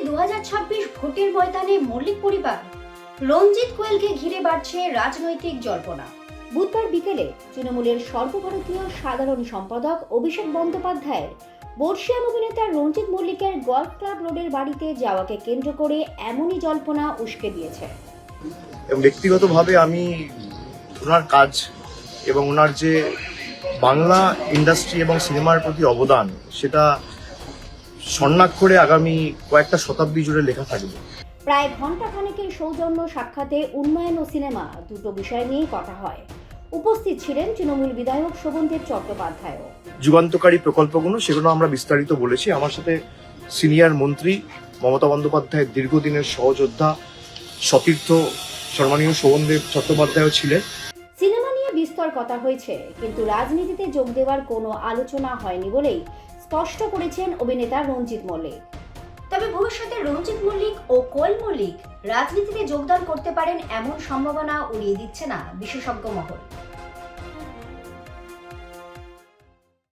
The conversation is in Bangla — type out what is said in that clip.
2026 ভোটের ময়দানে মল্লিক পরিবার, রঞ্জিত কোয়েলকে ঘিরে বাড়ছে রাজনৈতিক জল্পনা। বুধবার বিকেলে তৃণমূলের সর্বভারতীয় সাধারণ সম্পাদক অভিষেক বন্দ্যোপাধ্যায়ের বর্ষিয়ান অভিনেতা রঞ্জিত মল্লিকের গল্ফ ক্লাব রোডের বাড়িতে যাওয়াকে কেন্দ্র করে এমনই জল্পনা উস্কে দিয়েছে। ব্যক্তিগতভাবে আমি ওনার কাজ এবং ওনার যে বাংলা ইন্ডাস্ট্রি এবং সিনেমার প্রতি অবদান, সেটা স্বর্ণাক্ষরে আগামী কয়েকটা শতাব্দী জুড়ে লেখা থাকবে। প্রায় ঘন্টা খানেকের সৌজন্য সাক্ষাতে উন্নয়ন ও সিনেমা দুটো বিষয় নিয়ে কথা হয়। উপস্থিত ছিলেন তৃণমূল বিধায়ক শোভনদেব চট্টোপাধ্যায়ও। যুগান্তকারী প্রকল্পগুলো সেগুলো আমরা বিস্তারিত বলেছি। আমার সাথে সিনিয়র মন্ত্রী মমতা বন্দ্যোপাধ্যায়ের দীর্ঘদিনের সহযোদ্ধা সতীর্থ সম্মানীয় শোভনদেব চট্টোপাধ্যায়ও ছিলেন। সিনেমা নিয়ে বিস্তর কথা হয়েছে, কিন্তু রাজনীতিতে যোগ দেওয়ার কোনো আলোচনা হয়নি বলেই স্পষ্ট করেছেন অভিনেতা রঞ্জিত মল্লিক। তবে ভবিষ্যতে রঞ্জিত মল্লিক ও কোয়েল মল্লিক রাজনীতিতে যোগদান করতে পারেন এমন সম্ভাবনা উড়িয়ে দিচ্ছে না বিশেষজ্ঞ মহল।